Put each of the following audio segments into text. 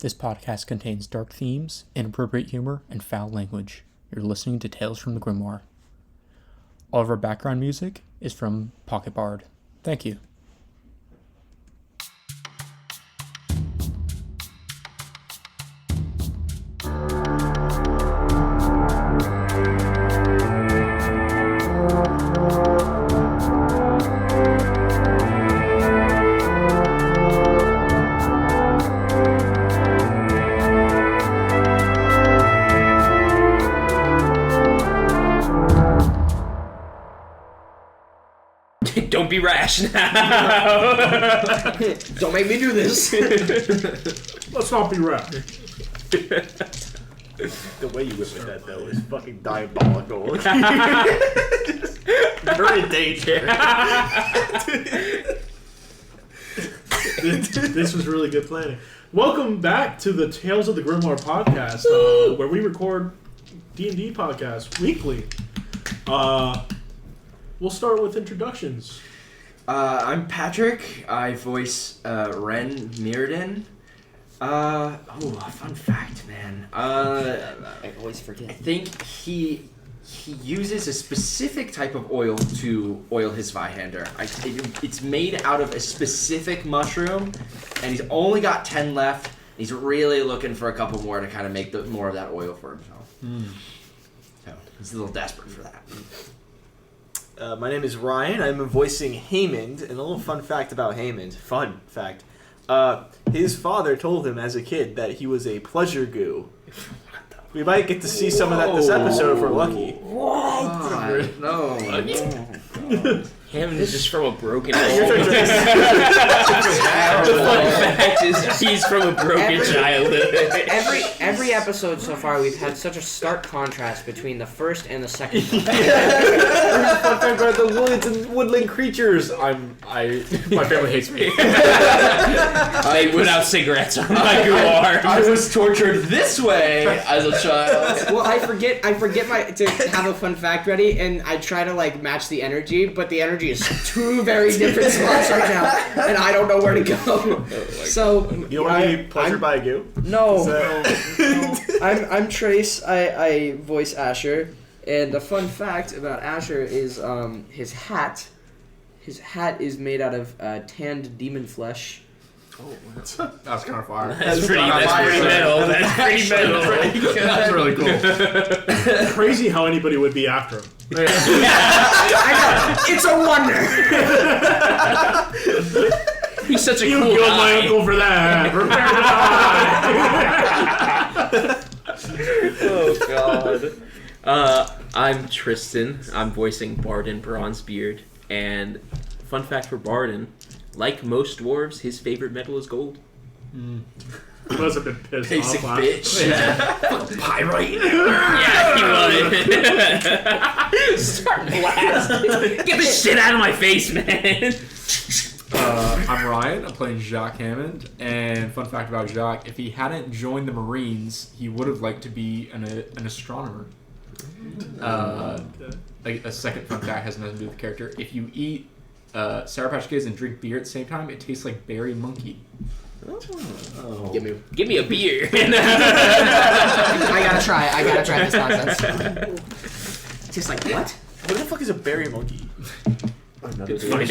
This podcast contains dark themes, inappropriate humor, and foul language. You're listening to Tales from the Grimoire. All of our background music is from Pocket Bard. Thank you. Don't be rash now. Don't make me do this. Let's not be rash. The way you whip that though is fucking diabolical. Very dangerous. This was really good planning. Welcome back to the Tales of the Grimoire Podcast, where we record D&D podcasts weekly. We'll start with introductions. I'm Patrick. I voice Wren Myrrdin. A fun fact, man. I always forget. I think he uses a specific type of oil to oil his Vihander. It's made out of a specific mushroom, and he's only got 10 left. He's really looking for a couple more to kind of make more of that oil for himself. So he's a little desperate for that. My name is Ryan. I'm voicing Hammond, and a little fun fact about Hammond. Fun fact. His father told him as a kid that he was a pleasure goo. We might get to see some of that this episode if we're lucky. No. Hammond is just from a broken home. You're The fun fact is he's from a broken childhood. Every episode so far, we've had such a stark contrast between the first and the second. Fun fact about the woods and woodland creatures. My family hates me. They put out cigarettes on my grimoire. I was tortured this way as a child. Well, I forget to have a fun fact ready, and I try to match the energy, but the energy is two very different spots right now, and I don't know where to go. So You don't want to be pleasured by a goo? no. I'm Trace. I voice Asher, and the fun fact about Asher is his hat. His hat is made out of tanned demon flesh. That's kind of fire. That's pretty metal. That's pretty metal. That's really cool. Crazy how anybody would be after him. I know. It's a wonder. He's such a You cool killed guy. my uncle for that. Prepare to die. Oh god. I'm Tristan. I'm voicing Bardin Bronzebeard. And fun fact for Bardin, like most dwarves, his favorite metal is gold. He must have been pissed Basic off. bitch. Pyrite. Yeah, he was. Start blasting. Get this shit out of my face, man. I'm Ryan. I'm playing Jaque Hammond. And fun fact about Jaque, if he hadn't joined the Marines, he would have liked to be an astronomer. Like a second fun fact has nothing to do with the character. If you eat Sour Patch Kids and drink beer at the same time, it tastes like berry monkey. Oh. Give me a beer. I gotta try this nonsense. Tastes like what? What the fuck is a berry monkey? Find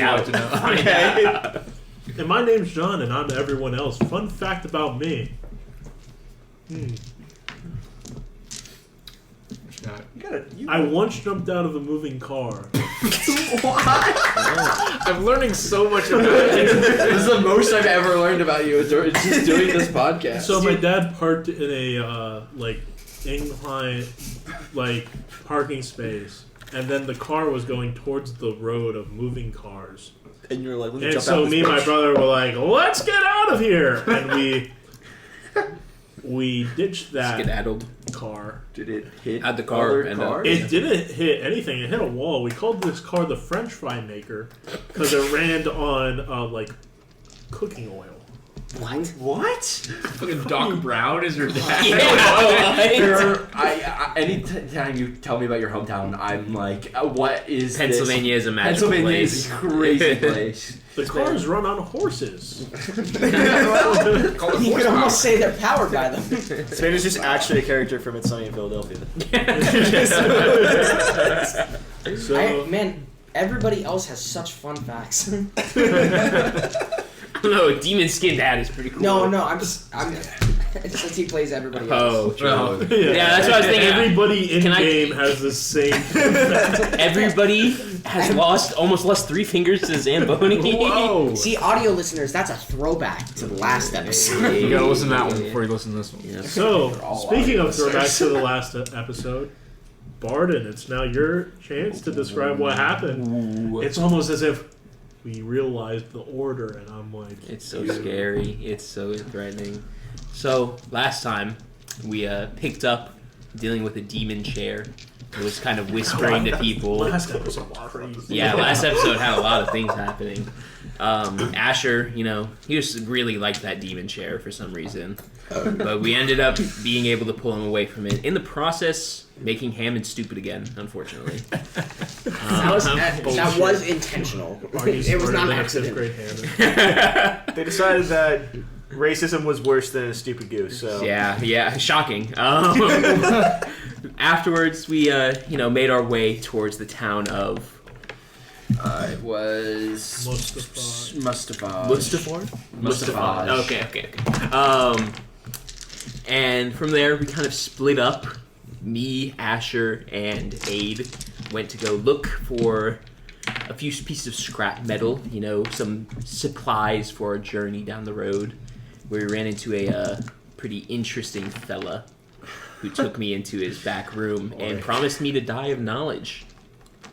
out. Okay. And my name's John, and I'm to everyone else. Fun fact about me. I once jumped out of a moving car. I'm learning so much about it. This is the most I've ever learned about you. It's just doing this podcast. So my dad parked in a incline parking space, and then the car was going towards the road of moving cars. And you're like, let me And jump so out me and my brother were like, "Let's get out of here!" And we ditched that Skedaddled. car. Did it hit At the car other and cars? It didn't hit anything. It hit a wall. We called this car the French fry maker because it ran on cooking oil. What? Fucking Doc Brown is your dad. Anytime you tell me about your hometown, I'm like, what is Pennsylvania is a magical Pennsylvania place. is a crazy place. The cars run on horses. You could almost say they're powered by them. Spain is just actually a character from It's Sunny in Philadelphia. Man, everybody else has such fun facts. I don't know. A demon skinned hat is pretty cool. No, I'm since he plays everybody else. Oh, true. Yeah, that's what I was thinking. Everybody in game has the same. Everybody has almost lost 3 fingers to Zamboni. Whoa! See, audio listeners, that's a throwback to the last episode. You gotta listen to that one before you listen to this one. Yeah. So, speaking of throwbacks to the last episode, Bardin, it's now your chance to describe what happened. Ooh. It's almost as if we realized the order, and I'm like... It's so scary. It's so threatening. So, last time, we picked up dealing with a demon chair. It was kind of whispering to people. Last episode was crazy. Yeah, last episode had a lot of things happening. Asher, he just really liked that demon chair for some reason. But we ended up being able to pull him away from it. In the process, making Hammond stupid again, unfortunately. That was intentional. It was not an accident. They decided that racism was worse than a stupid goose. So Yeah, shocking. Afterwards, we made our way towards the town of. It was Mustafar. Okay. And from there, we kind of split up. Me, Asher, and Aid went to go look for a few pieces of scrap metal, some supplies for our journey down the road, where we ran into a pretty interesting fella who took me into his back room and promised me to die of knowledge.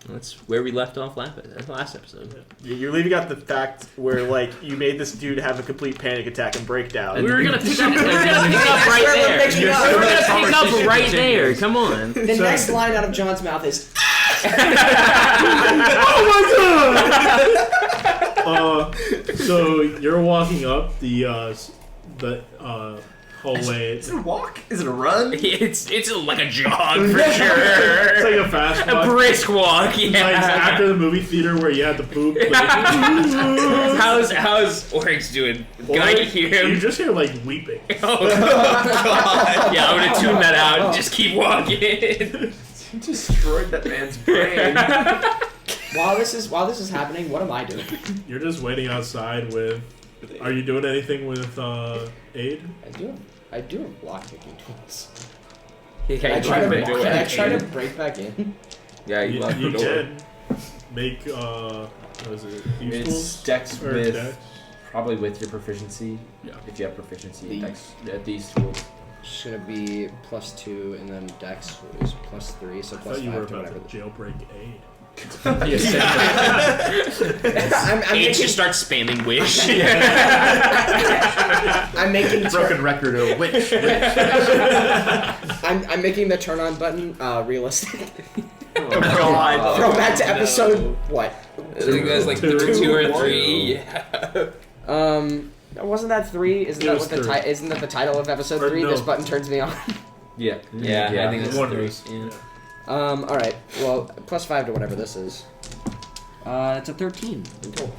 That's where we left off last episode. You're leaving out the fact where, you made this dude have a complete panic attack and breakdown. We were gonna pick up right there. We were gonna pick up right there. Come on. The next line out of John's mouth is, Oh my god! So you're walking up the hallway. Is it a walk? Is it a run? It's like a jog for sure. It's like a fast walk. A brisk walk, yeah. Like after the movie theater where you had to poop. How's Oryx doing? Can I hear him? You just hear weeping. Oh god. Yeah, I'm gonna tune that out and just keep walking. You destroyed that man's brain. while this is happening, what am I doing? You're just waiting outside with. Are you doing anything with Aid? I do have lock-picking tools. Can I try to break back in? Yeah, you can make what is it? It's Dex Or with Dex? probably with your proficiency. Yeah. If you have proficiency in Dex at these tools. It's gonna be +2, and then Dex is +3, so I thought you were +5 to about whatever. to jailbreak Aid. I'm Aid making, just starts spamming wish. I'm making Broken record of which. I'm making the turn on button realistic. Oh god. Throwback to episode what? I think that's like 2 or 3. Yeah. Wasn't that 3? Isn't that the title of episode 3? no. This button turns me on. Yeah. Yeah, I think that's Wonders. 3. Yeah. Alright, well, +5 to whatever this is. It's a 13 in total.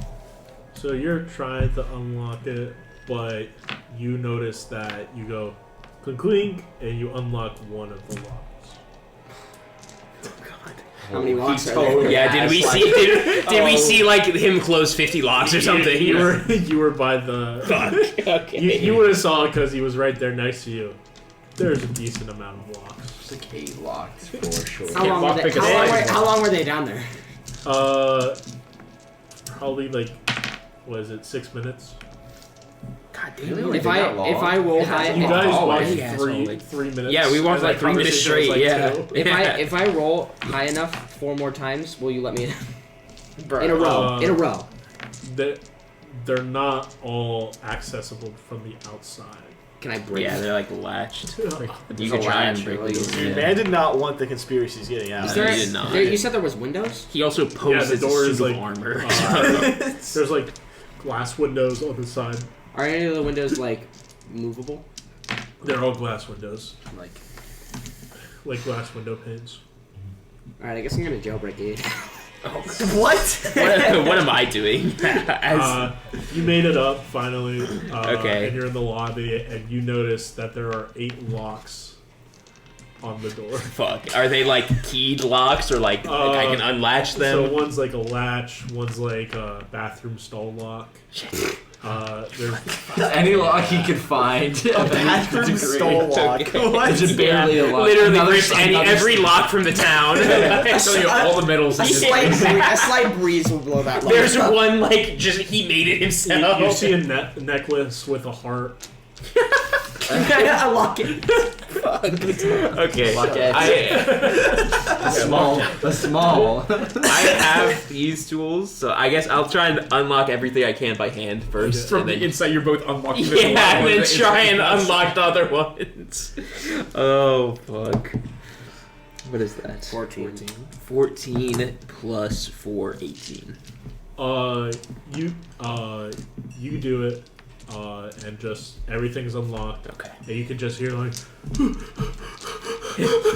So you're trying to unlock it, but you notice that you go clink clink and you unlock one of the locks. How many locks are there? Yeah, did we see him close 50 locks or something? You were by the. Fuck. Okay. You would have saw it because he was right there next to you. There's a decent amount of locks. It's like 8 locks for sure. How long were they down there? Probably 6 minutes. God damn it. If I roll high, You guys walked yeah, 3 minutes. Yeah, we walked and I 3 minutes promised you it was straight. Yeah. 2. if I roll high enough 4 more times, will you let me in? In a row. In a row. They're not all accessible from the outside. Can I break? Yeah, they're latched. You There's could a try and latch, break really. these. Dude, Yeah. man did not want the conspiracies getting out. Is there, you did not. you said there was windows? He also posed as a door is suit of armor. There's glass windows on the side. Are any of the windows movable? They're all glass windows, Like like glass window panes. All right, I guess I'm gonna jailbreak 8. Oh, What? what am I doing? You made it up finally. Okay. And you're in the lobby, and you notice that there are 8 locks on the door. Fuck. Are they like keyed locks or like I can unlatch them? So one's like a latch, one's like a bathroom stall lock. There's Any lock he could find. A bathroom stall lock. What? It's barely a lock. Literally Another- rips every lock from the town. Tell you all the medals. A slight breeze will blow that lock. There's one like just he made it you himself. see a necklace with a heart. I lock it. Okay. Lock it. A small. I have these tools, so I guess I'll try and unlock everything I can by hand first. From and the then, inside, you're both unlocking. yeah, and then try and unlock the other ones. Oh fuck! What is that? 14. 14 plus 4, 18. You do it, and just everything's unlocked. Okay. And you can just hear like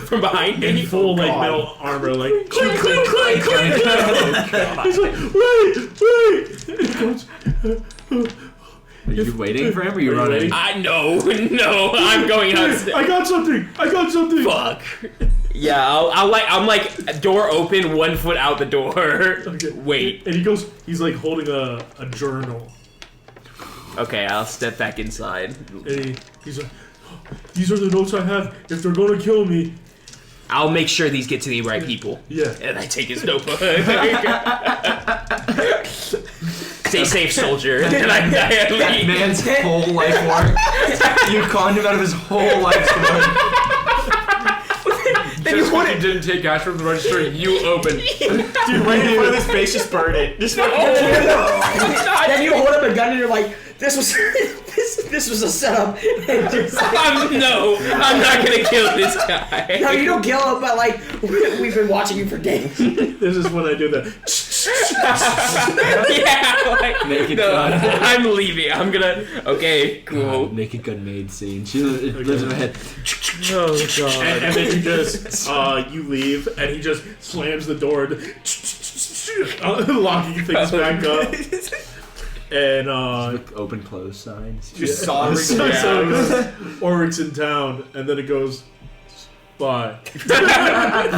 From behind in me. full like metal armor, like clink clink clink clink. He's like, wait. And he goes, Are you waiting for him or are you Are you running? waiting? No, I'm going out. I got something. Fuck. Yeah, I'm like door open, 1 foot out the door. Okay. Wait. And he goes. He's like holding a journal. Okay, I'll step back inside. And he's like, these are the notes I have. If they're gonna kill me, I'll make sure these get to the right people. yeah. And I take his notebook. Stay safe, soldier. And I That leave. man's whole life work. You conned him out of his whole life's work. Then you didn't take cash from the register. You opened. Dude, right in front of his face, just burn it. Just Then you hold up a gun and you're like, this was this was a setup. And just like, I'm not gonna kill this guy. no, you don't kill him, but like we've been watching you for days. This is when I do that. Yeah, like, Naked no, gun. I'm leaving. I'm gonna. Okay, cool. Naked gun maid scene. She lives in my head. Oh god. And then you just you leave, and he just slams the door, locking things back up. And Open close signs. Just so soldering it down. goes, Ulrich's in town, and then it goes, bye. Bye.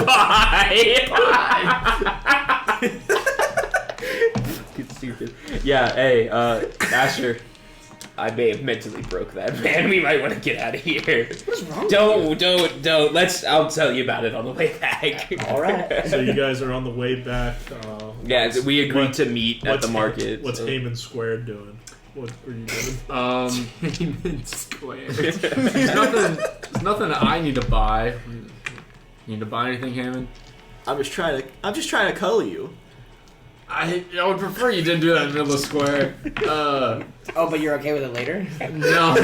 Fucking stupid. Yeah. Hey, Asher. I may have mentally broke that man. We might want to get out of here. What's wrong? Don't. I'll tell you about it on the way back. All right. So you guys are on the way back. Yeah, we agreed to meet at the market. What's so. Hammond Square doing? What are you doing? Hammond Square. There's nothing that I need to buy. You need to buy anything, Hammond? I'm just trying to cuddle you. I would prefer you didn't do that in the middle of the square. Oh, but you're okay with it later? No.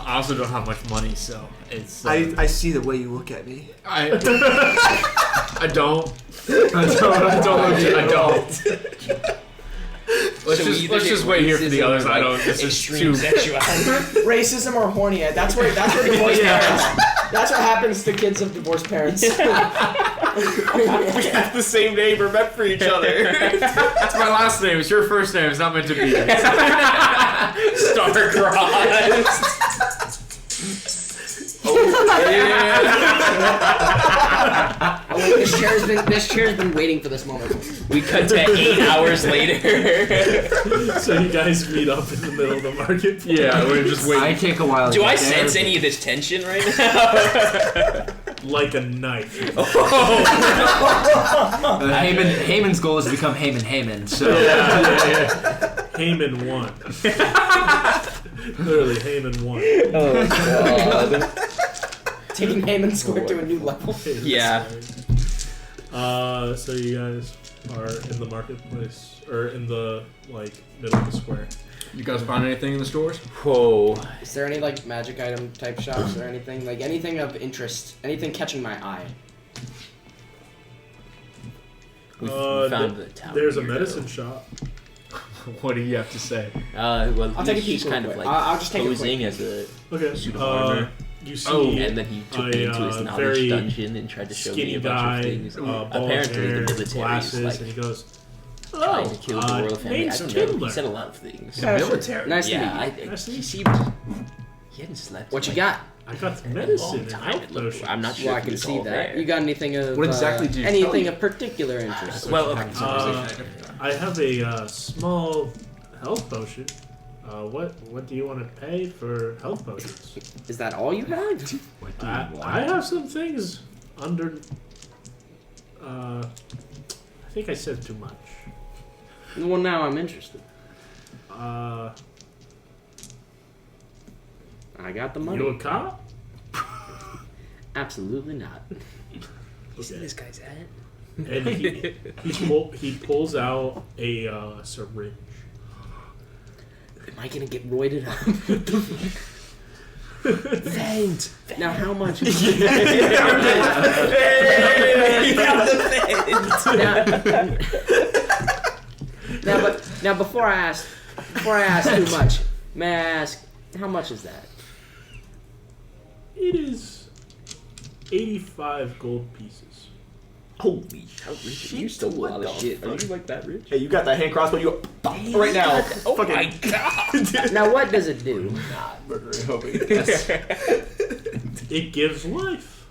I also don't have much money, so it's. I see the way you look at me. I don't. I don't. Let's just wait here for the others. I don't. This is too. Racism or horny? That's where divorced parents. That's what happens to kids of divorced parents. We have the same name. We're meant for each other. It's my last name. It's your first name. It's not meant to be. Star-crossed. This chair's been waiting for this moment. We cut to 8 hours later. So you guys meet up in the middle of the market. Yeah, we're just waiting. I take a while. to Do get I there, sense but- any of this tension right now? Like a knife. Haman's goal is to become Haman. So Hammond won. Literally, Hammond won. Oh god. Taking Hammond Square to a new level. Yeah. So you guys are in the marketplace, or in the middle of the square. You guys find anything in the stores? Whoa. Is there any magic item type shops or anything anything of interest? Anything catching my eye? We found the tower. There's a here, medicine shop. What do you have to say? Well, I'll take a he's peek kind real of quick. like I'll just take a posing quick. as a Okay. suit of armor. You see and then he took me into his knowledge very dungeon and tried to show me skinny a bunch guy, of things. bald Apparently, hair, the military is glasses, like and he goes, trying to kill the royal family. I name's don't know. Kindler. He said a lot of things. The military. Nice to Yeah, meet you. he seemed. He hadn't slept. What in, you got? I got a long medicine and time. health It looked- potions. I'm not sure. Well, I if can it's see all that. there. You got anything of What exactly do you anything tell of particular interest? I have a small health potion. What do you want to pay for health potions? Is that all you have? I have some things under. I think I said too much. Well, now I'm interested. I got the money. You a cop? Absolutely not. Isn't this guy's hat? And he pulls out a syringe. Am I gonna get roided up? Veins. Now, how much? Now, before I ask too much, may I ask how much is that? It is 85 gold pieces. Holy shit! You stole a lot of shit. Are you like that rich? Hey, you got that hand crossbow? You go right now. Oh Fucking- my god! Now, what does it do? It gives life.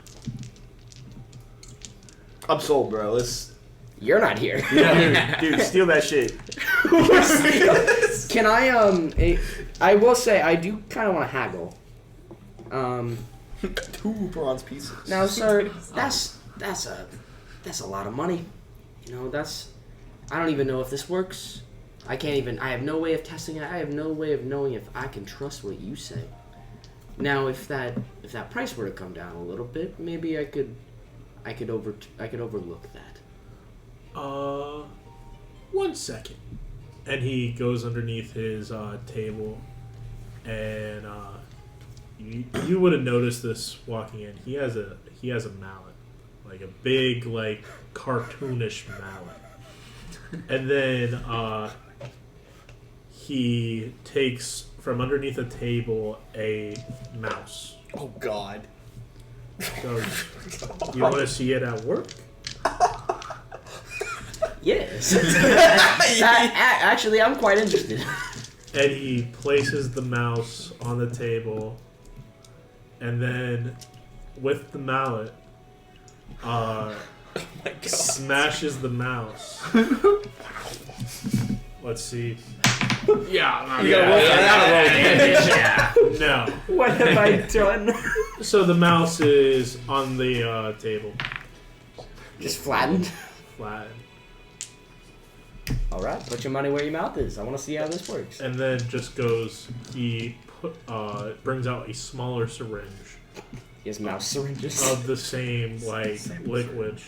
I'm sold, bro. Let's. You're not here. Dude, steal that shit. Can I I will say I do kind of want to haggle. 2 bronze pieces. Now, sir, that's a lot of money. You know, I don't even know if this works. I have no way of testing it. I have no way of knowing if I can trust what you say. Now, if that price were to come down a little bit, maybe I could overlook that. 1 second. And he goes underneath his table, and you would have noticed this walking in. He has a mallet, like a big, like cartoonish mallet, and then he takes from underneath a table a mouse. Oh God. So you want to see it at work? Yes. Actually, I'm quite interested. And he places the mouse on the table, and then with the mallet, smashes the mouse. Let's see. Yeah. No. What have I done? So the mouse is on the table, Just flattened. flat, All right, put your money where your mouth is. I want to see how this works. and then just goes. He brings out a smaller syringe He has mouse syringes. of the same liquid.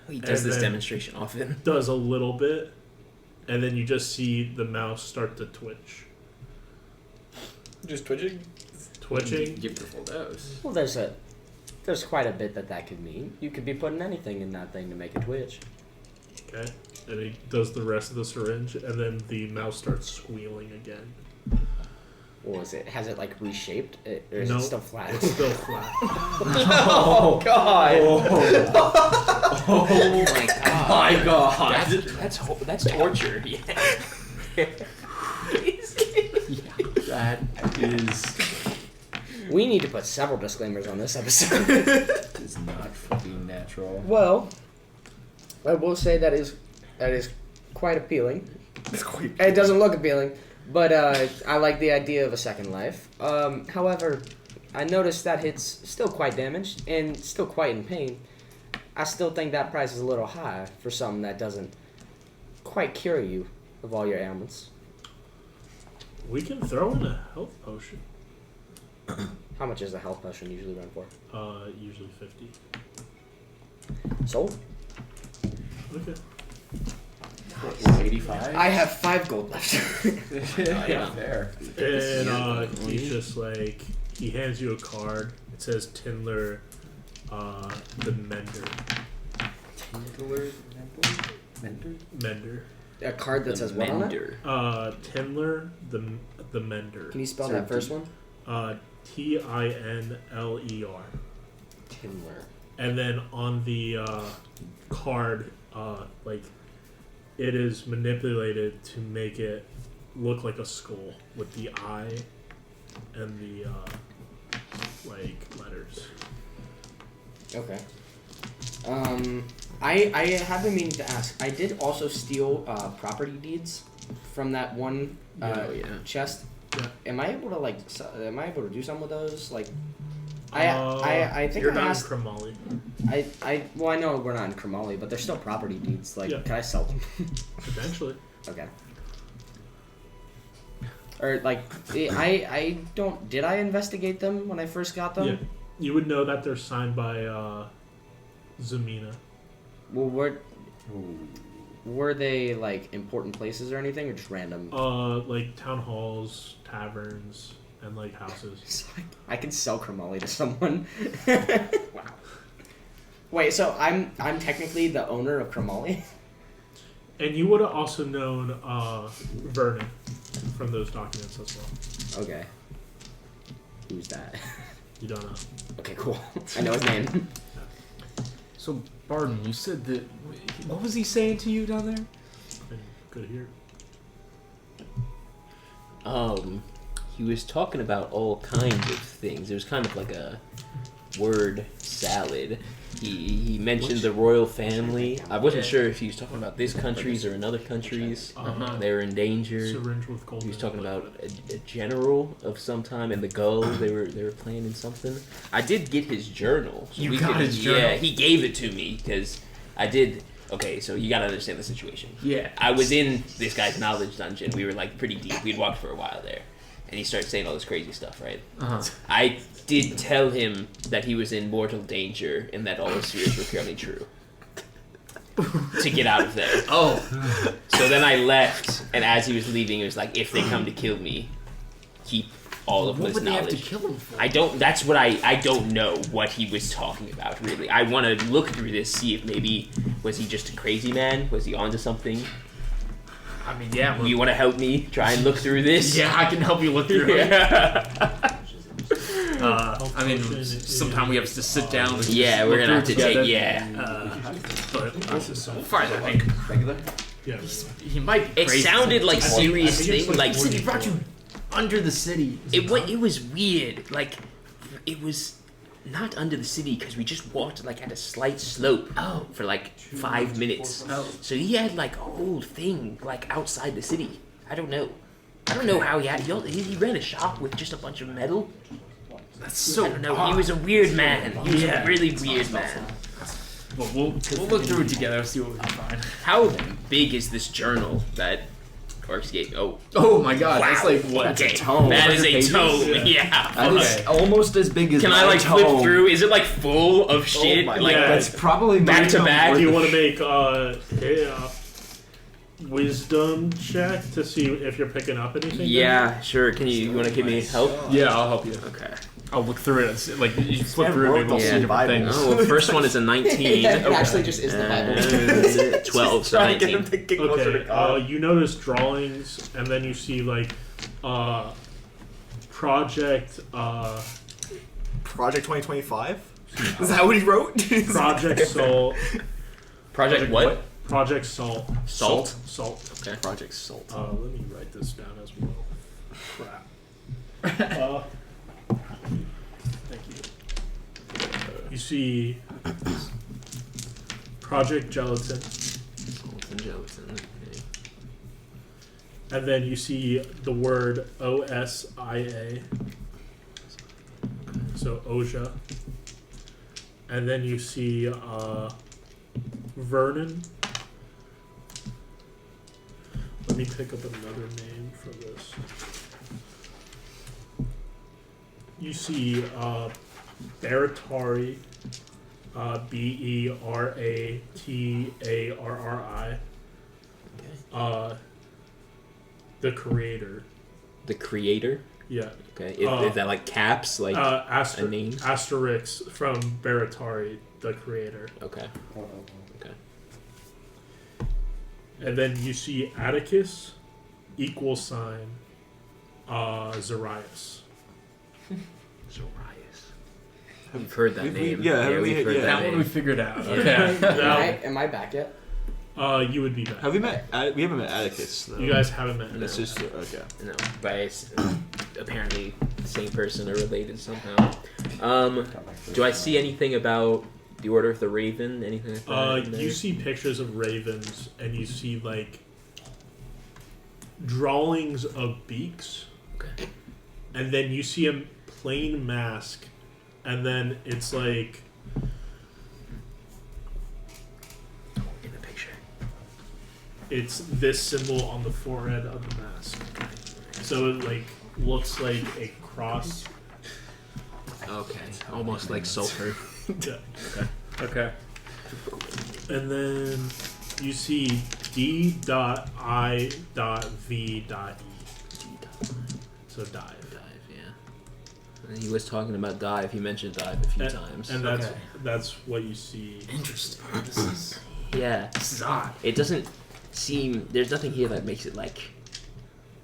He does And this then- demonstration often. Does a little bit, and then you just see the mouse start to twitch. Just twitching? Twitching. Give the full dose. Well, there's quite a bit that could mean. You could be putting anything in that thing to make it twitch. Okay. And he does the rest of the syringe, and then the mouse starts squealing again. Or has it like reshaped? Or is No, it still flat? It's still flat. Oh God. Oh my god! My God. That's torture. Yeah. That is We need to put several disclaimers on this episode. not fucking natural. Well, I will say that is quite appealing. It's quite. It doesn't look appealing, but I like the idea of a second life. However, I noticed that it's still quite damaged and still quite in pain. I still think that price is a little high for something that doesn't quite cure you of all your ailments. We can throw in a health potion. How much is a health potion usually run for? Usually 50. Sold. Okay. 85? I have 5 gold left. Yeah, fair. And he's just like, he hands you a card. It says Tindler, the Mender. Mender. A card that says what on it? Mender. Tindler, the Mender. Can you spell that first one? Tinler. Tinler. And then on the card, it is manipulated to make it look like a skull with the eye and the letters. Okay. I have been meaning to ask. I did also steal property deeds from that one chest. Yeah. Am I able to do something with those? Like, I think you're I not asked. in Kromali. I know we're not in Kromali, but they're still property deeds. Like, Yeah. can I sell them? Eventually. Okay. Or like, I don't. Did I investigate them when I first got them? Yeah. You would know that they're signed by Zamina. Well, were they like important places or anything, or just random? Like town halls, taverns, and like houses. So I can sell Kromali to someone. Wow. Wait, so I'm technically the owner of Kromali? And you would have also known Vernon from those documents as well. Okay. Who's that? You don't know. Okay, cool. I know his name. So, Bardin, you said that. What was he saying to you down there? And good here. He was talking about all kinds of things. It was kind of like a word salad. He mentioned the royal family. I wasn't sure if he was talking about this countries or in other countries. They were in danger. Syringe with gold. He was talking about a general of some time and the gulls. They were planning something. I did get his journal. So You got his journal? Yeah, he gave it to me because I did. Okay, so you gotta understand the situation. Yeah. I was in this guy's knowledge dungeon. We were like pretty deep. We'd walked for a while there. And he started saying all this crazy stuff, right? I did tell him that he was in mortal danger and that all his fears were purely true. To get out of there. Oh. So then I left, and as he was leaving, it was like, if they come to kill me, keep all of What this would they have knowledge. to kill him for? I don't. That's what I don't know what he was talking about. Really, I want to look through this, see if maybe was he just a crazy man? Was he onto something? I mean, yeah. You want to help me try and look through this? Yeah, I can help you look through it. I mean, sometime we have to sit down. And Yeah, just we're look gonna have through to it take. together. Yeah. But fine, I think Regular? Yeah. he might. Be It crazy. sounded like serious I think it's thing. like Like He said he brought you under the city. it was weird. Like it was not under the city because we just walked like at a slight slope for like 5 minutes. So he had like a whole thing like outside the city. I don't know how he ran a shop with just a bunch of metal. That's so. I don't know. He was a weird man. He was a really weird man. Well, we'll look through it together. See what we can find. How big is this journal that Orcs gave? Oh my God, wow. that's like what? Okay. That's a tome. That is a 100 pages? tome. Yeah. That is almost as big as Can I my like flip tome. through? Is it like full of shit? my like God. That's probably Back my to tome's back? worth Do you of want to make a wisdom check to see if you're picking up anything? Yeah, sure. Can you want to give me help? Yeah, I'll help you. Okay. I'll look through it. And see, like you flip through it, maybe we'll see Yeah. different things. Oh, well, first one is a 19. Yeah, it actually just is the Bible. 12, so Trying to get him 19. to get closer to Okay, God. you notice drawings, and then you see like project Project 2025? Is that what he wrote? Project Salt. Project what? Project Salt. Salt? Salt. Okay. Project Salt. Let me write this down as well. Crap. Thank you. You see Project Gelatin, Salt and gelatin. Okay. and then you see the word OSIA. So OSIA. And then you see Vernon. Let me pick up another name for this. You see Baratari, Berattarri, the creator. The creator? Yeah. Okay. Is that like caps? Like a name? Asterix from Baratari, the creator. Okay. Okay. And then you see Atticus, equal sign, Zarias. We've heard that name. we've heard we've heard that that That one name. we figured out. Yeah. Okay. Am I back yet? You would be back. Have we met? We haven't met Atticus though. You guys haven't met. That's just okay. No, but apparently the same person or related somehow. Do I see anything about the Order of the Raven? Anything like that? in there? You see pictures of ravens, and you see like drawings of beaks, Okay. and then you see a plain mask, and then it's like In the picture. it's this symbol on the forehead of the mask. So it like looks like a cross. Okay. Almost like sulfur. Yeah. Okay. Mm-hmm. And then you see D.I.V.E. So dive. Dive, yeah. And he was talking about dive. He mentioned dive a few times. And that's Okay. that's what you see. Interesting. This is odd. It doesn't seem. There's nothing here that makes it like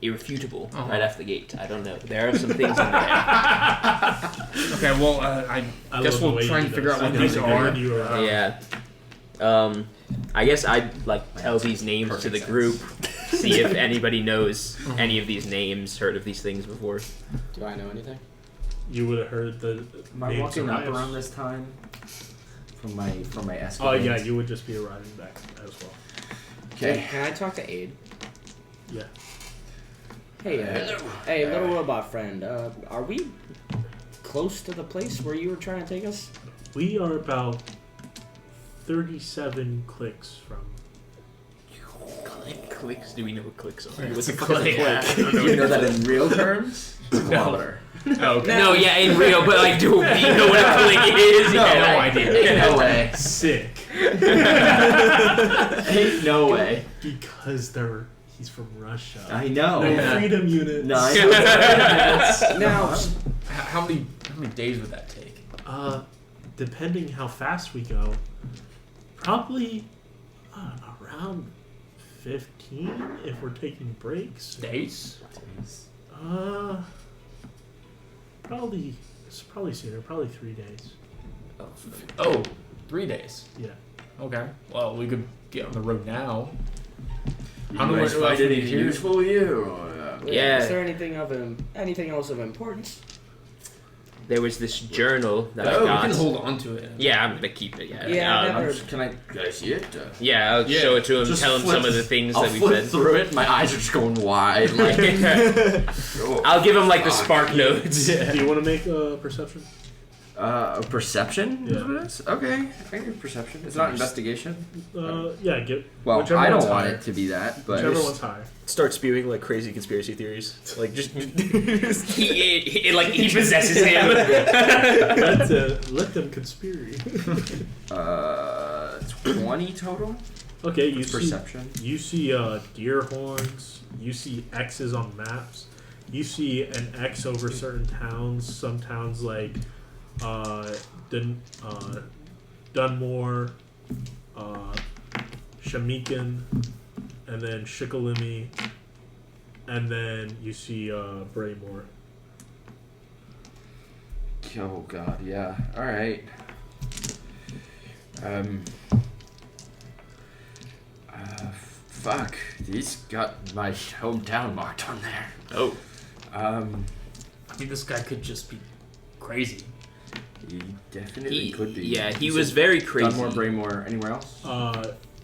irrefutable right off the gate. I don't know. There are some things in there. Okay, well, I I guess love the we'll way try he and figure does. out what I these think are. you are. Yeah. I guess I'd like tell these names to the group, see if anybody knows any of these names, heard of these things before. Do I know anything? You would have heard the Am I names walking up arrive. around this time? From my Oh escapades? yeah, you would just be arriving back as well. Okay. Can I talk to Aid? Yeah. Hey, little robot friend. Are we close to the place where you were trying to take us? We are about 37 clicks from. Clicks? Do we know what clicks are? What's a click? Do you know that in real terms? Kilometer. Okay. No, yeah, in real, but like, do we know what a click is? No, Yeah, no idea. No way. Sick. Ain't no way. Because he's from Russia. I know. No freedom units. No, I know. Now, How many days would that take? Depending how fast we go, probably around 15 if we're taking breaks. Days? Probably sooner. Probably 3 days. Oh, 3 days. Yeah. Okay. Well, we could get on the road now. You I don't know guys what else find we anything need here. useful with you? Yeah. Is there anything else of importance? There was this journal that I Oh, we got. can hold on to it. Yeah, I'm gonna keep it. Yeah. Yeah, I never- Can I see it? Yeah, I'll Yeah. show it to him. Just Tell him flip- some of the things I'll that we flip said. through it. My eyes are just going wide. Like, oh, I'll give him like the fuck. spark notes. Do you want to make a perception? A perception? Yeah. Is what it is? Okay, I can do perception. It's not investigation. Yeah. Get. Well, whichever I don't one's want higher. it to be that, but Whichever one's higher. Start spewing like crazy conspiracy theories. Like just he possesses him. Let them conspire. 20 total. Okay, you see. Perception. You see deer horns. You see X's on maps. You see an X over certain towns. Some towns like Dunmore, Shamikin, and then Shikalimi, and then you see Braymore. Oh god, yeah. All right. Fuck. He's got my hometown marked on there. Oh. I mean, this guy could just be crazy. He definitely could be. Yeah, he was very crazy. Dunmore, Braymore, anywhere else?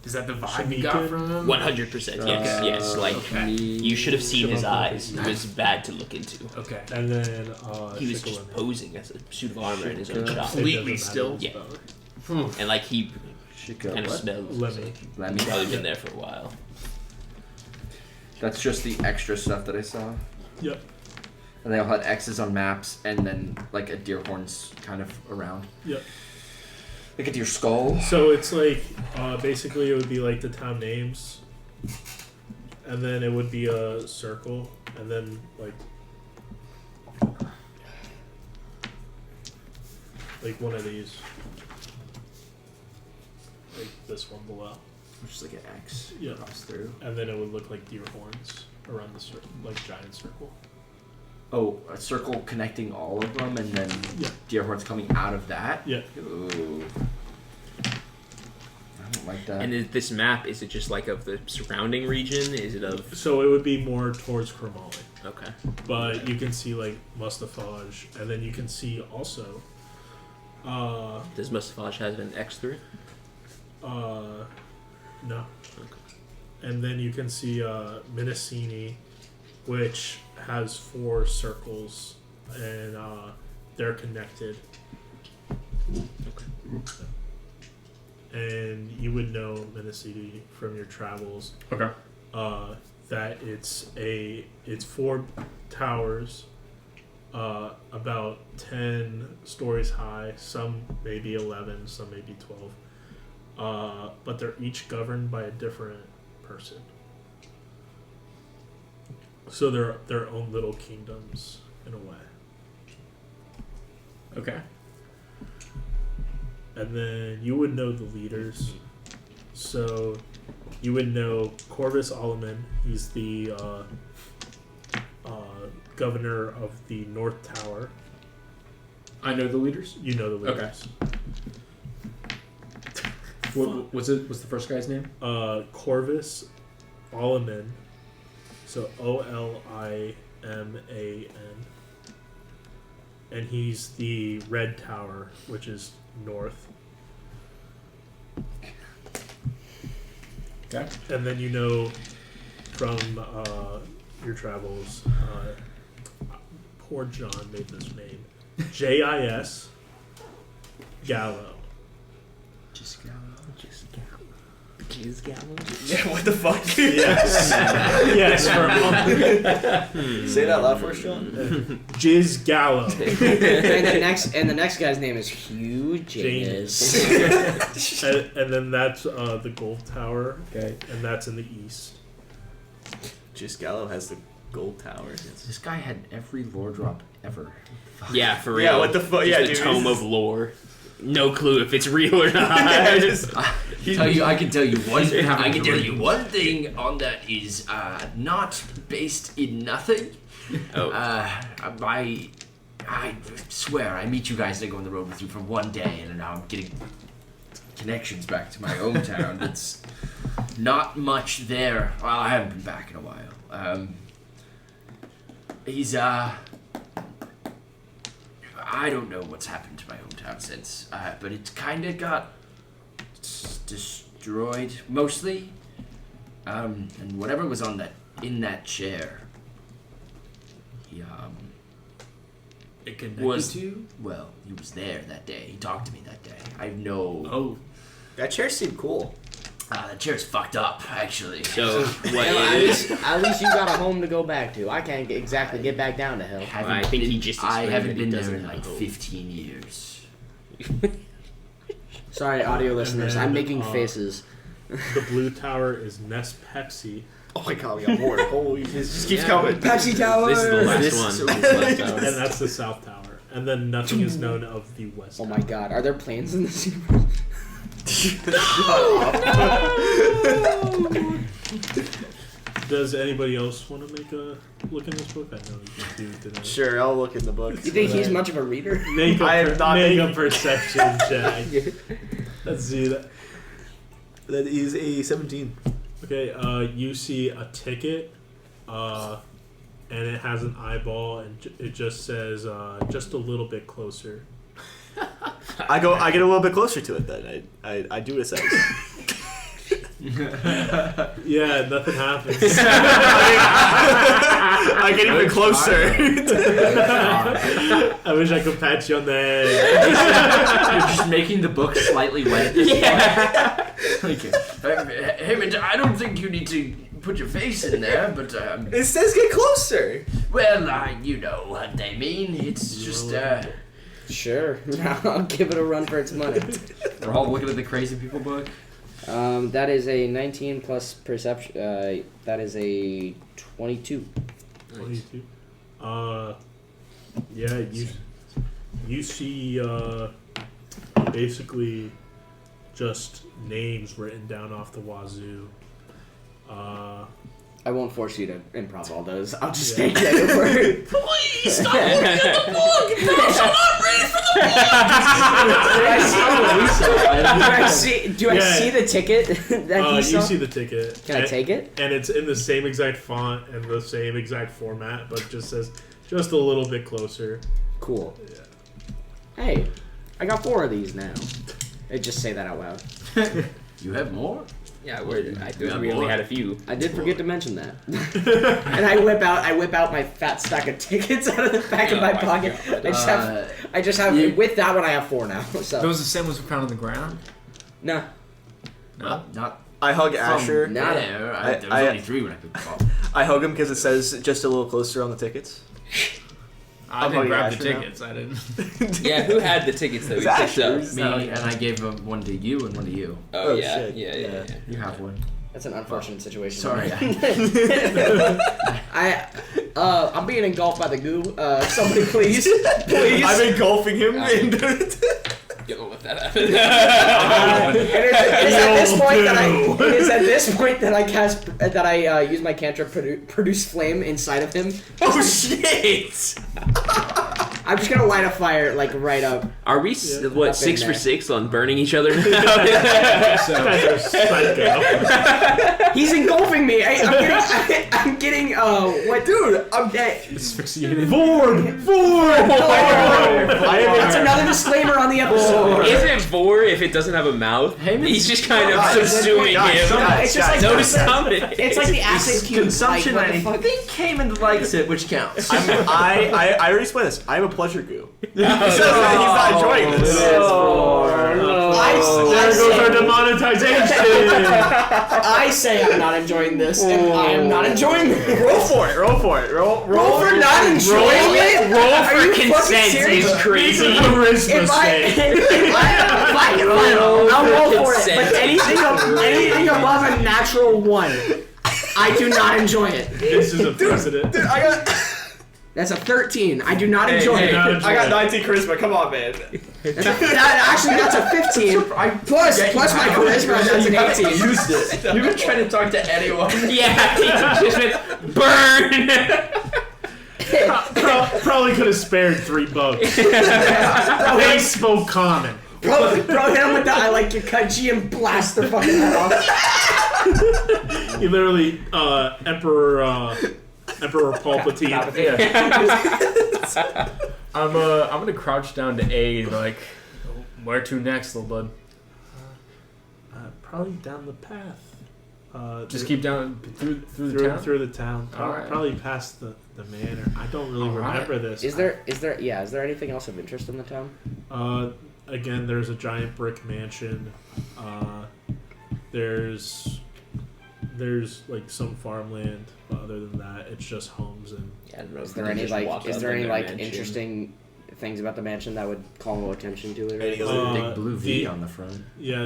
Is that the vibe you got Shamikin? from him? 100%. Yes, yes. Like okay. you should have seen his Shamikin. eyes. It was bad to look into. Okay. And then He was just Shikalimi. posing as a suit of armor in his own shop, Completely It doesn't matter still? what's better. and like he Shika, kind of what? smells. Lemmy. Let He's me. probably been there for a while. That's just the extra stuff that I saw. Yep. And they all had X's on maps, and then like a deer horns kind of around. Yep. Like a deer skull. So it's like basically it would be like the town names, and then it would be a circle, and then like one of these, like this one below, Just like an X Yeah. across through. and then it would look like deer horns around the circle, like giant circle. a circle connecting all of them, and then Yeah. Deerhorn's coming out of that? Yeah. Ooh. I don't like that. And is this map, is it just like of the surrounding region? Is it of... So it would be more towards Kromali. Okay. But you can see like Mustafaj, and then you can see also Does Mustafaj have an X through it? no. Okay. And then you can see Minesini, which has 4 circles, and they're connected. And you would know Minesini from your travels. Okay. That it's 4 towers, about 10 stories high. Some maybe 11, some maybe 12. But they're each governed by a different person. So they're their own little kingdoms in a way. Okay. And then you would know the leaders. So you would know Corvus Alaman. He's the governor of the North Tower. I know the leaders. You know the leaders. What's the first guy's name? Corvus Alaman. So Oliman. And he's the Red Tower, which is north. Okay. And then you know from your travels, poor John made this name, J.I.S. Gallo. Just Gallo. Just Gallo. Yeah, what the fuck? Yes. Yes, Say it out loud first, John. Jizz Gallo. and the next guy's name is Hugh Janus. and then that's the Gold Tower, Okay. and that's in the east. Just Gallo has the gold tower. This guy had every lore drop ever. Yeah, for real. Yeah, what the fuck? Just Yeah, a dude. tome of lore. No clue if it's real or not. I can tell you one thing on that is not based in nothing. Oh. I swear I meet you guys that go on the road with you for one day, and now I'm getting connections back to my hometown. It's not much there. Well, I haven't been back in a while. He's I don't know what's happened to my hometown since, but it kind of got destroyed mostly. And whatever was in that chair, he It connected was to you? well, he was there that day. He talked to me that day. I have no. Oh. That chair seemed cool. The chair's fucked up, actually. So, what Well, is... at least you got a home to go back to. I can't exactly get back down to hell. I think he just I explained haven't that he been there doesn't in like know. 15 years. Sorry, audio listeners. then, I'm making faces. The Blue Tower is Nest Pepsi. Oh my god, we got more. Holy, it just keeps Yeah. coming. Pepsi Tower! This is the last This- one. This last And hour. that's the South Tower. And then nothing is known of the West Oh Tower. my god, are there planes in this universe? Does anybody else want to make a look in this book? I know you can do tonight. Sure, I'll look in the book. You think he's much of a reader? Make a, I am not make a making- perception check. Let's see that. That is a 17. Okay, you see a ticket, and it has an eyeball, and it just says, just a little bit closer. I get a little bit closer to it then. I do what it says. Yeah, nothing happens. I get even closer. I wish I could pat you on the head. You're just making the book slightly wet at this point. Hammond, I don't think you need to put your face in there, but It says get closer. well, you know what they mean. It's just Sure. I'll give it a run for its money. we're all looking at the crazy people book. That is a 19 plus perception. That is a 22. 22. Yeah, you see basically just names written down off the wazoo. I won't force you to improv all those. I'll just take your word. Please stop looking at the book. No, I'm not ready for the book. Do I see the ticket that he saw? You see the ticket. Can I take it? And it's in the same exact font and the same exact format, but just says just a little bit closer. Cool. Yeah. Hey, I got 4 of these now. I just say that out loud. You have more? Yeah, we only had a few. I did forget to mention that. And I whip out my fat stack of tickets out of the back of my pocket. I just have with that one I have 4 now. So. Those the same ones we found on the ground? Nah. No. Not. I hug Asher. Nada. There was only 3 when I picked them up. I hug him because it says just a little closer on the tickets. I I'm didn't grab the Asher now. tickets. I didn't. Yeah, who had the tickets that we It's picked up? Asher's. Me, and I gave one to you and one to you. Oh, yeah. shit. Yeah. You have one. That's an unfortunate situation. Sorry. I'm being engulfed by the goo. Somebody please. I'm engulfing him. You don't let that happen. It is at this point that I use my cantrip produce flame inside of him. Oh shit! I'm just gonna light a fire like right up. Are we, Up what, in 6 for there. 6 on burning each other now? Guys are psycho. He's engulfing me. I'm getting what? Dude, I'm dead. Asphyxiated. Ford! That's another disclaimer on the episode. Isn't it Vor if it doesn't have a mouth? He's just kind of subsuming him. It's just like Notice something. it's like the acid cube. Consumption, like, I think Hammond likes it, which counts. I already explained this. I'm a pleasure goo. He says that he's not enjoying this. There goes our demonetization! I say I'm not enjoying this, and I am not enjoying this. Roll for it. Roll For not enjoying it? Roll Are for you fucking consent serious? is crazy. Charisma save. I'll roll for it. But Consent. anything above a natural 1, I do not enjoy it. This is a precedent. That's a 13. I do not enjoy it. I got 19 charisma. Come on, man. That's a 15. Plus my charisma, that's an 18. Used it. You've been trying to talk to anyone. Yeah, he just went, burn! Probably could have spared $3. They spoke common. Bro, hit him with the I like your cut G and blast their fucking head off. He literally, Emperor Palpatine. I'm gonna crouch down to A and be like, where to next, little bud? Probably down the path. Just keep down through the town. Through the town. Alright. Probably past the manor. I don't really remember this. Is there anything else of interest in the town? Again, there's a giant brick mansion. There's like some farmland, but other than that, it's just homes and. Yeah, I don't know. Is there any interesting things about the mansion that would call attention to it? Any Or other Big blue V on the front. Yeah,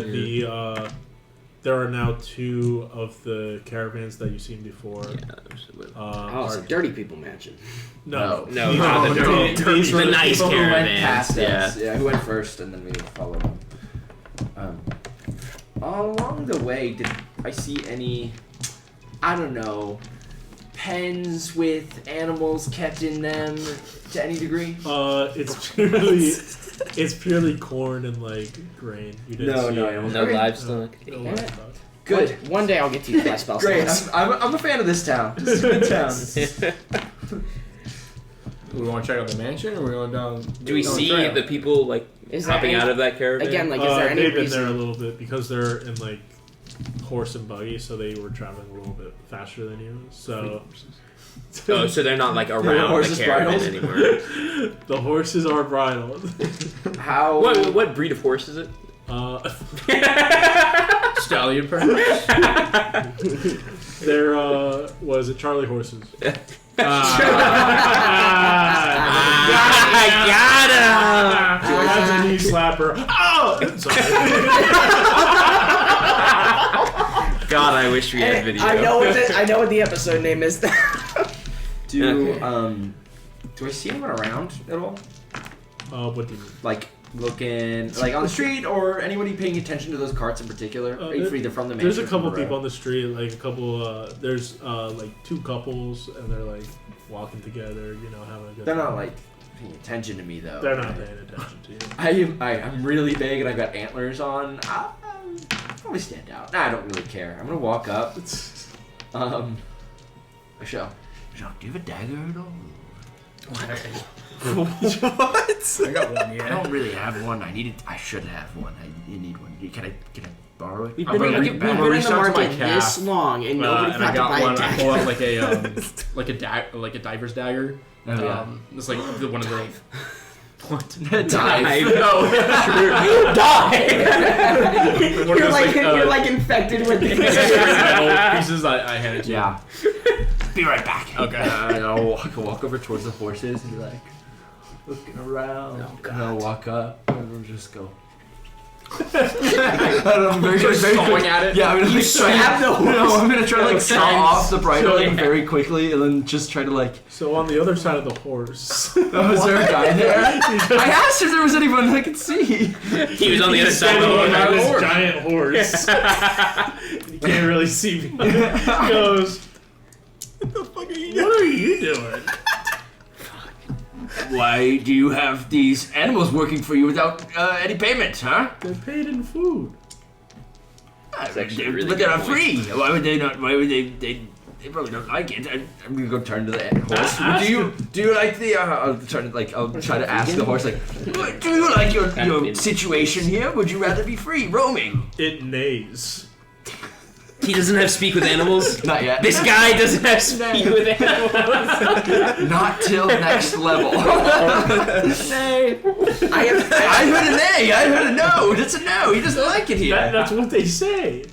there are now 2 of the caravans that you've seen before. it's a dirty people mansion. No, No, not the dirty. These The were nice People who went caravans. past Yeah. us. Yeah, who went first, and then we followed them. Along the way, did I see any, I don't know, pens with animals kept in them to any degree? It's purely corn and like grain. You didn't see No livestock. no livestock. Good. One day I'll get to use my spell Great. slots. I'm a fan of this town. This is a good town. We want to check out the mansion, or we going down? Do we down see trail? the people like Is there hopping any- out of that caravan? Again, like, is there any they've been reason? there a little bit because they're in like horse and buggy, so they were traveling a little bit faster than you. So. Oh, so they're not like around the horses caravan bridled? anymore. The horses are bridled. How? What breed of horse is it? Stallion, perhaps? There was it Charlie horses. I got him! That's a knee slapper. Oh! Sorry. God, I wish we had video. I know what the episode name is. Do I see anyone around at all? What do you mean? Like looking like on the street, or anybody paying attention to those carts in particular? Either from the There's a mansion or couple from the people road? on the street, like a couple. There's like 2 couples, and they're like walking together, having a good. They're not time. like paying attention to me though. They're not paying attention to you. I'm really big and I've got antlers on. I'll probably stand out. Nah, I don't really care. I'm gonna walk up. Michelle, do you have a dagger at all? What? I got one, I yeah. don't really have one. I should have one. You need one. Can I borrow it? We've I'm been, gonna we've re- been I'm gonna in reach the out to my market calf, this long, and nobody and I had to got buy one. a I pull out dagger. like a diver's dagger. Oh, yeah. It's like the one of the. What? Dive. No. You're like infected with it. Metal pieces. I handed to you. Yeah. Be right back. Okay. I'll walk over towards the horses and be like, looking around. And I'll walk up and we'll just go. I'm very Going at it. Yeah, I'm gonna You stab the horse. No, I'm gonna try to saw off the bridling very quickly and then just try to So on the other side of the horse, Oh, is there a guy there? I asked if there was anyone I could see. He was on the other side of the standing on this horse. giant horse. You can't really see me. He goes, "What the fuck are you doing? What are you doing?" Why do you have these animals working for you without any payment, huh? They're paid in food. actually really But they're good not free. Why would they not? Why would they? They probably don't like it. I'm gonna go turn to the horse. Do you like the? I'll try to ask the horse do you like your situation here? Would you rather be free roaming? It neighs. He doesn't have speak with animals. Not yet. This guy doesn't have speak with animals. Not till next level. I I heard a neigh. I heard a no. That's a no. He doesn't like it here. That's what they say.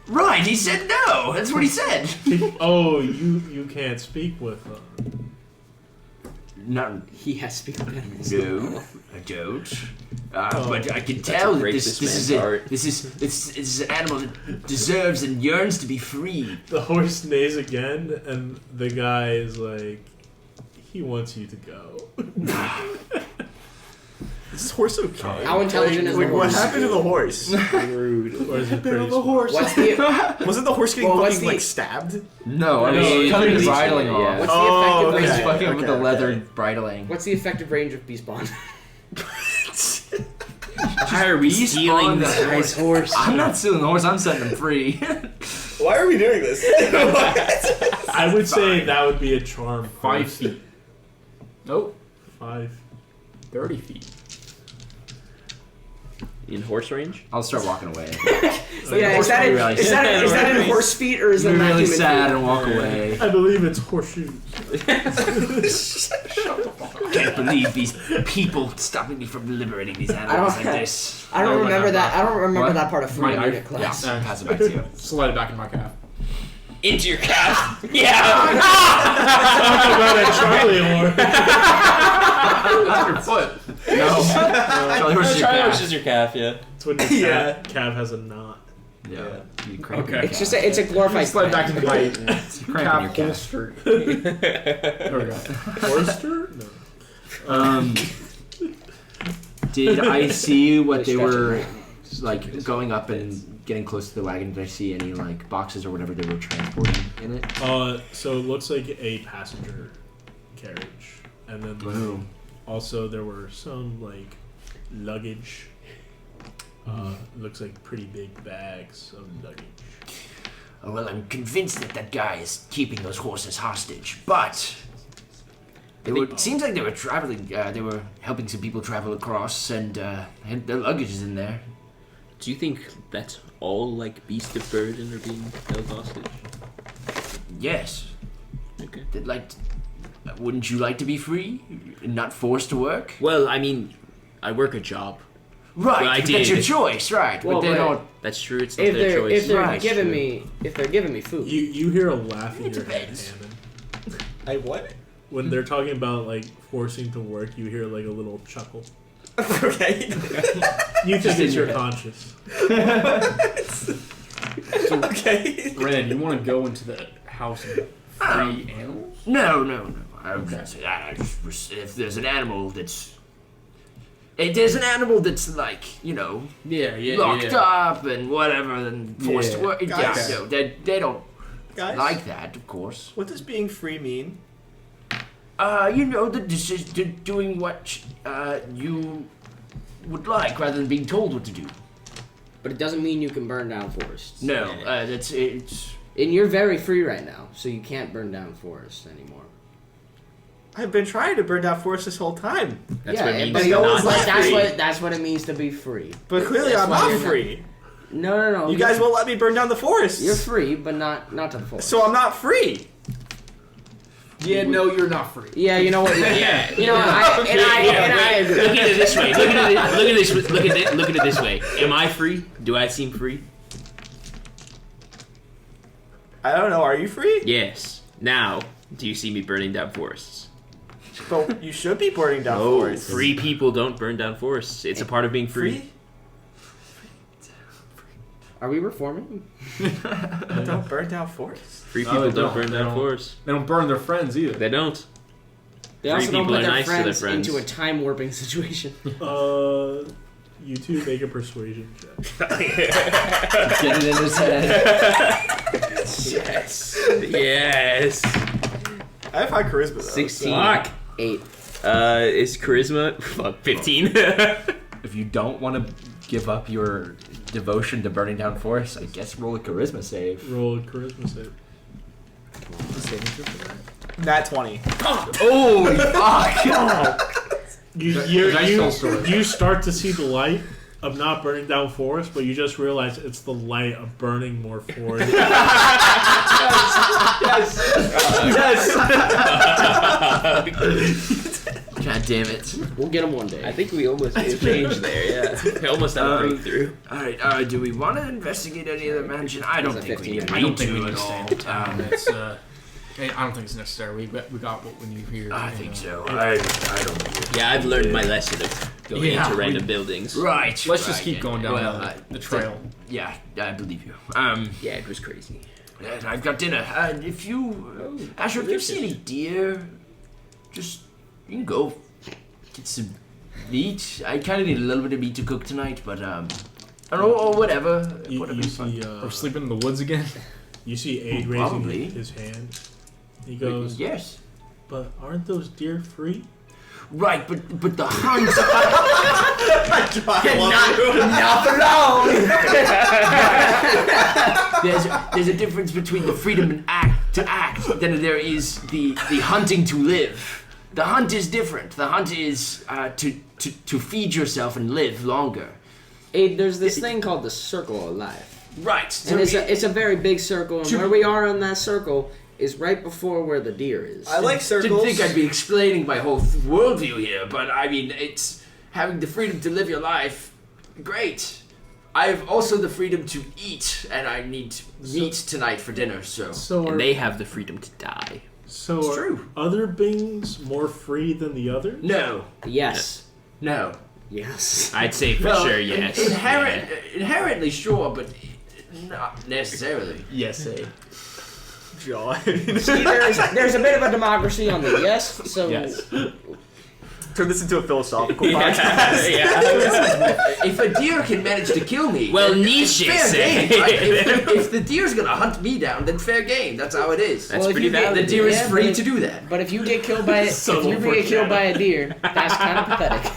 Right. He said no. That's what he said. Oh, you can't speak with No. He has speak with animals. No, I don't. Oh. But I can tell that break this this is man's heart. this is an animal that deserves and yearns to be free. the horse neighs again, and the guy is like, he wants you to go. Is this horse okay? How intelligent is the What horse? happened to the horse? Rude. Or is it pretty the horse. What's the Wasn't the horse getting Well, what's fucking the- like stabbed? No, I No, mean he's cutting the releasing bridling it, off. yeah. What's the Oh, effective He's okay. range? fucking with the okay. leather bridling. What's the effective range of beast bond? Why are we Respawn stealing the this guy's horse? I'm not stealing the horse. I'm setting him free. Why are we doing this? I would say that would be a charm. 5 feet. Nope. 5. 30 feet. In horse range? I'll start walking away. Yeah, is that, really is that in horse feet or is I'm it not really human sad feet? and walk away. I believe it's horseshoes. Can't believe these people stopping me from liberating these animals like this. I don't No, remember no, that. I don't remember What? that part of food My in knife? unit class. Yeah, pass it back to you. Slide it back in my calf. Into your calf. Yeah. Talk about a Charlie horse. That's your foot. No. Charlie horse is your Charlie horse calf. is your calf, yeah. It's when your Yeah. calf has a knot. Yeah. You crank Okay. your It's calf. just it's a glorified. Slide back into my It's cramping your calf calf. holster. There we go. Horster? No. Did I see what they Stretch it, were right? like going up and getting close to the wagon? Did I see any like boxes or whatever they were transporting in it? So it looks like a passenger carriage, and then Boom. also there were some like luggage. Looks like pretty big bags of luggage. Oh, well, I'm convinced that guy is keeping those horses hostage, but it seems like they were traveling. They were helping some people travel across, and their luggage is in there. Do you think that's all like beast of burden are being held hostage? Yes. Okay. They'd like. Wouldn't you like to be free and not forced to work? Well, I mean, I work a job. Right. Well, I That's did. your choice, right? Well, but they but- don't. That's true. It's not If their they're choice. if they're Right, giving true. me if they're giving me food. You hear a laugh in It your head, depends. Hammond. I what? When they're talking about like forcing to work, you hear like a little chuckle. Okay. You think Just in it's your your head. conscience. Okay. Ren, you want to go into the house of free animals? No. I was gonna say that. If there's an animal that's there's an animal that's like, locked up and whatever and forced to work. Guys. Yeah, no, they don't Guys, like that, of course. what does being free mean? Doing what you would like rather than being told what to do. But it doesn't mean you can burn down forests. No, it's. And you're very free right now, so you can't burn down forests anymore. I've been trying to burn down forests this whole time. That's what it means but to he not always be like free. that's what it means to be free. But clearly That's I'm why not you're not- free. No. You guys won't let me burn down the forest. You're free, but not to the forest. So I'm not free. Yeah, no, you're not free. Yeah, you know what? Yeah. You know, I agree. Look at it this way. Look at it this way. Am I free? Do I seem free? I don't know. Are you free? Yes. Now, do you see me burning down forests? But you should be burning down No, forests. free people don't burn down forests. It's a part of being free. Are we reforming? Don't burn down forests. Free No, people they don't don't. burn They down don't. forests. They don't burn their friends either. They don't. They Free also don't people put are their nice to their friends friends. into a time warping situation. You two make a persuasion check. Get it in his head. Yes. Yes. I have high charisma though. 16. so- 8. Is charisma? Fuck, 15. If you don't want to give up your devotion to burning down forests, I guess roll a charisma save. Roll a charisma save. Nat 20. Holy fuck! You start to see the light of not burning down forest, but you just realize it's the light of burning more forest. God damn it. We'll get him one day. I think we almost made a change there, yeah. We almost had a breakthrough. Alright, do we want to investigate any of the mansion? I don't It's a think we 15. need I don't think to we need at to stay all. in town. It's, I don't think it's necessary. We got what we need here. I think so. I don't. Yeah, I've learned my lesson of going Yeah, into we- random buildings. Right. Let's just keep going down Well, the trail. Yeah, I believe you. Yeah, it was crazy. And I've got dinner. If you, Asher, if you see any deer, just you can go get some meat. I kind of need a little bit of meat to cook tonight, but I don't know, or whatever. You Whatever's fun. see, We're sleeping in the woods again. you see Aid raising Probably. his hand. He goes, Yes. but aren't those deer free? Right, but the hunts. There's a difference between the freedom to act than there is the hunting to live. The hunt is different. The hunt is to feed yourself and live longer. There's this thing called the circle of life. Right. So And it's a very big circle, and where we are on that circle is right before where the deer is. I like circles. didn't think I'd be explaining my whole worldview here, but I mean, it's having the freedom to live your life. Great. I have also the freedom to eat, and I need meat tonight for dinner. So So are, And they have the freedom to die. so It's are true. other beings more free than the others? no, Yes. no. Yes. I'd say for Well, sure, yes. Inherently sure, but not necessarily. Yes, John. See, there's a bit of a democracy on the yes, so Yes. Turn this into a philosophical Yeah. podcast. Yeah. If a deer can manage to kill me, Well, then Nietzsche it's fair said- game, right? If the deer's gonna hunt me down, then fair game. That's how it is. That's Well, if pretty you get- valid. The deer is Yeah, free but- to do that. But if you get killed by if you get killed by a deer, that's kind of pathetic.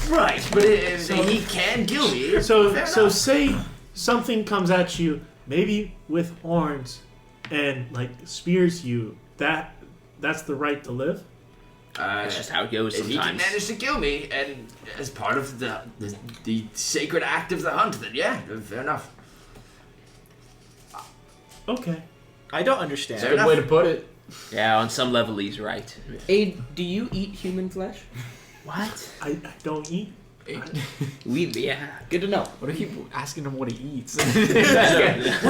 Right, but he can kill me. So Fair so enough. say something comes at you, maybe with horns, and like spears you. That's the right to live. That's just how it goes If he can sometimes. manage to kill me, and as part of the sacred act of the hunt, then yeah, fair enough. Okay. I don't understand. Fair Good enough. way to put it. Yeah, on some level he's right. Aid, do you eat human flesh? What? I don't eat. Yeah. Good to know. What if you asking him what he eats? What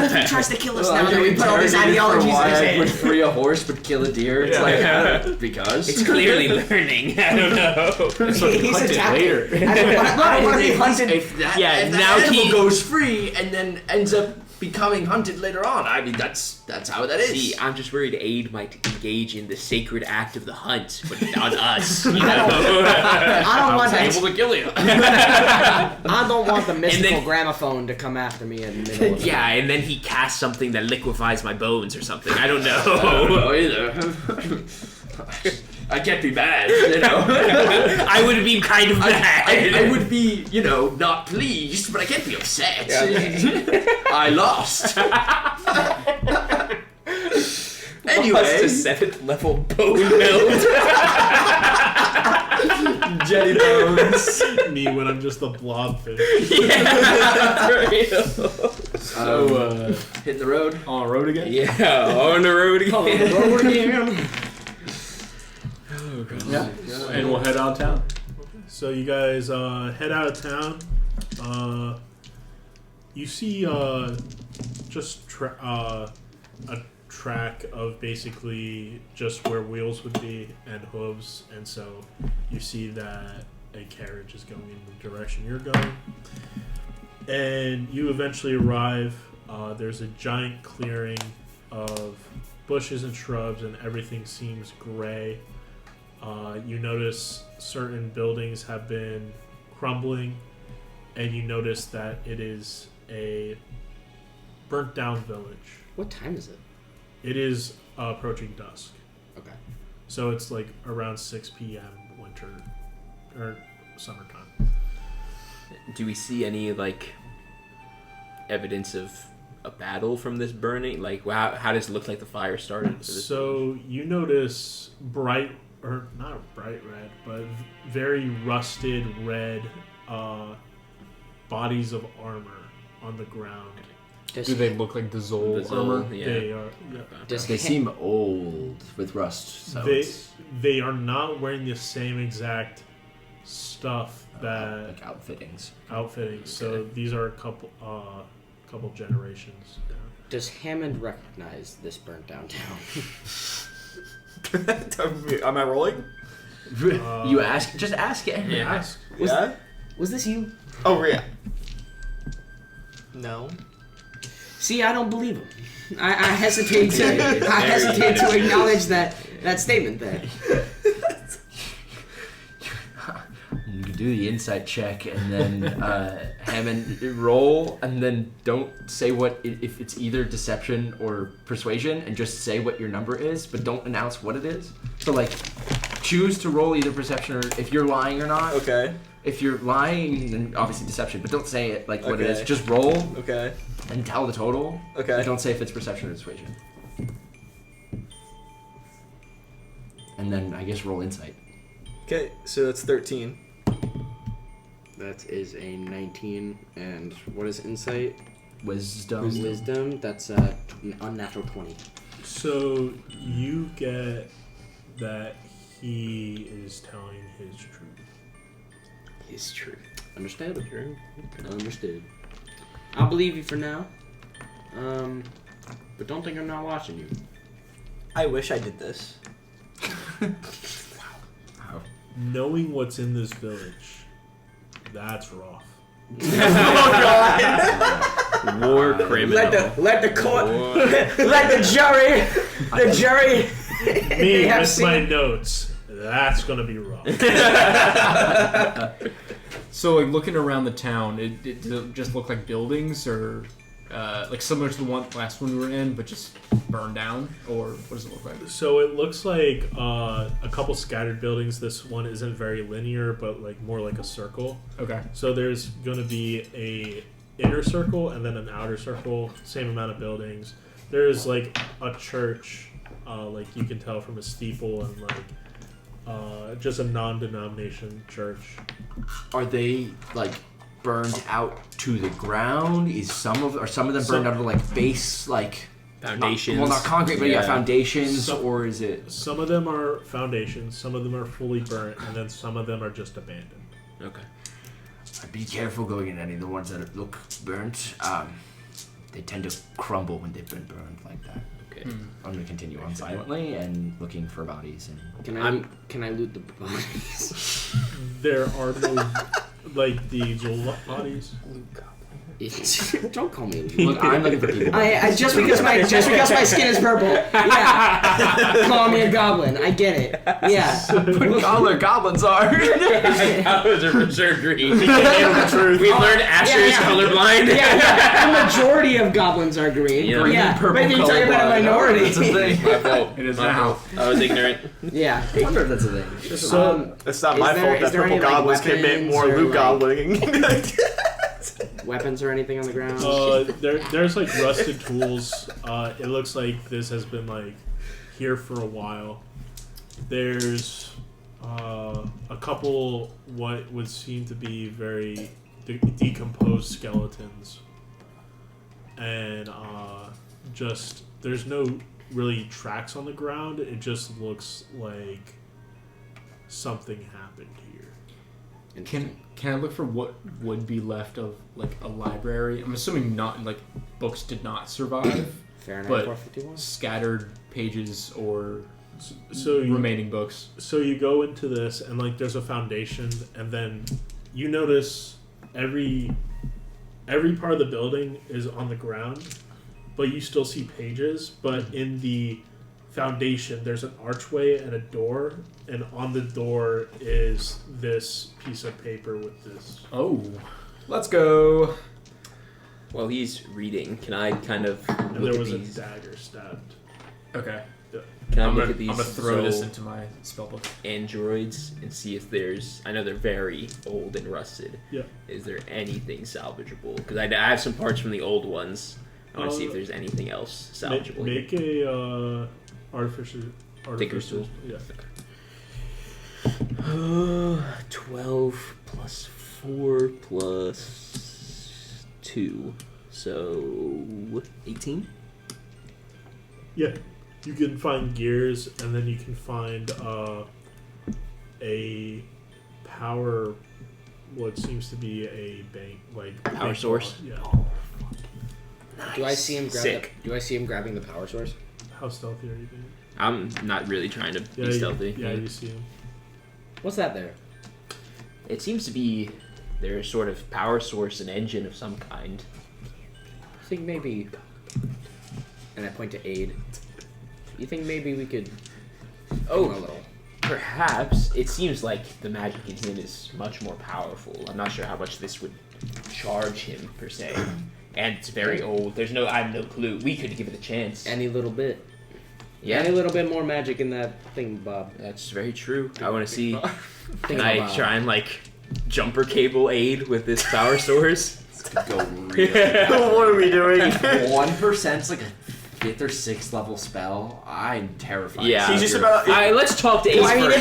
if he tries to kill us now that we put all these ideologies in his head? Would free a horse but kill a deer? It's like, because? It's clearly learning. I don't know. He's Hunt it attacking. later. I don't want to be hunted. If that, Yeah, if the now animal he- goes free and then ends up becoming hunted later on. I mean, that's how that is. See, I'm just worried Aid might engage in the sacred act of the hunt, but on us. You know? I don't want able to kill you. I don't want the mystical then- gramophone to come after me in the middle of Yeah, and then he casts something that liquefies my bones or something. I don't know. I don't know either. I can't be bad, you know. I would be kind of bad. I would be, not pleased, but I can't be upset. I lost. Anyway, Lost a 7th level bone melt. Jelly bones. Me when I'm just a blobfish. So, Hitting the road. on the road again? Yeah, on the road again. Yeah. And we'll head out of town. So you guys head out of town. You see just a track of basically just where wheels would be and hooves, and so you see that a carriage is going in the direction you're going. And you eventually arrive. There's a giant clearing of bushes and shrubs, and everything seems gray. You notice certain buildings have been crumbling, and you notice that it is a burnt down village. What time is it? It is approaching dusk. Okay. So it's like around 6 p.m. winter or summertime. Do we see any, evidence of a battle from this burning? How does it look like the fire started? For this So you notice not bright red, but very rusted red bodies of armor on the ground. Do they look like the Zol armor? Yeah. They are. Yeah. They seem old with rust. So They are not wearing the same exact stuff that like outfittings. So these are a couple generations down. Does Hammond recognize this burnt down town? Am I rolling? You ask. Just ask it. Yeah. Ask. Yeah. Was this you? Oh yeah. No. See, I don't believe him. I hesitate to acknowledge that statement there. You can do the insight check and then Hammond roll, and then don't say if it's either deception or persuasion, and just say what your number is, but don't announce what it is. So choose to roll either perception or if you're lying or not. Okay. If you're lying, then obviously deception, but don't say it what it is. Okay. Just roll Okay. and tell the total. Okay. And don't say if it's perception or persuasion. And then I guess roll insight. Okay. So that's 13. That is a 19, and what is insight? Wisdom. Wisdom. That's a unnatural 20. So you get that he is telling his truth. Is true. Understood. Understood. I'll believe you for now. But don't think I'm not watching you. I wish I did this. Wow. knowing what's in this village, that's rough. War criminal. Let the court, let the jury. Me have with seen my it. notes. That's gonna be rough. So, like, looking around the town, does it just look like buildings, or like similar to the last one we were in, but just burned down, or what does it look like? So it looks like a couple scattered buildings. This one isn't very linear, but like more like a circle. Okay. So there's gonna be a inner circle and then an outer circle. Same amount of buildings. There's like a church, like you can tell from a steeple, and like just a non-denomination church. Are they like burned out to the ground? Are some of them burned out to like base, like Foundations. not concrete, but yeah, Yeah. foundations, Some- or is it? Some of them are foundations, some of them are fully burnt, and then some of them are just abandoned. Okay. Be careful going in any of the ones that look burnt. They tend to crumble when they've been burned like that. Okay. I'm gonna continue on silently and looking for bodies. And Can I loot the bodies? There are no like the Zul bodies. Don't call me. Look, I'm looking for people. I just because my skin is purple. Yeah. Call me a goblin. I get it. Yeah. What color goblins are? Goblins are for sure green. We learned Asher is colorblind. Yeah. The majority of goblins are green. Yeah. But then you talk about a minority. That's a thing. My fault. It is My now. fault. I was ignorant. Yeah. I wonder if that's a thing. So It's not Is my there- fault is that there purple any, like, goblins commit weapons more or, loot like- gobbling. Weapons or anything on the ground? there's like rusted tools. It looks like this has been like here for a while. There's a couple what would seem to be very decomposed skeletons, and just there's no really tracks on the ground. It just looks like something happened here. Can I look for what would be left of like a library? I'm assuming not like books did not survive, Fahrenheit but 451. scattered pages or So you, remaining books. So you go into this and like there's a foundation, and then you notice every part of the building is on the ground, but you still see pages. But in the foundation there's an archway and a door, and on the door is this piece of paper with this. Oh, let's go. While he's reading, can I kind of And look there at was a these? dagger stabbed. Okay, Can I I'm look gonna, at these? I'm gonna throw this Zoll into my spellbook. androids and see if there's. I know they're very old and rusted. Yeah. Is there anything salvageable? Because I have some parts from the old ones. I want to see if Uh, there's anything else salvageable. Make a artificial. Tinker's tool? Yeah. 12 plus 4 plus 2. So 18? Yeah, you can find gears, and then you can find a power, what seems to be a bank, like Power bank source? Yeah. Do I see him grab Sick. Do I see him grabbing the power source? How stealthy are you being? I'm not really trying to Yeah, be stealthy. you see him. What's that there? It seems to be their sort of power source, an engine of some kind. I think maybe. And I point to Aid. You think maybe we could? Oh, a little. perhaps. It seems like the magic in him is much more powerful. I'm not sure how much this would charge him per se. And it's very old. I have no clue. We could give it a chance. Any little bit. Yeah, Any little bit more magic in that thing, Bob. that's very true. I want to see. Can Think I about- try and like jumper cable Aid with this power source? Go really. What are we doing? 1%'s like a 5th or 6th level spell. I'm terrified. Yeah. He's just about. All right, let's talk to Ace Well, I mean, first.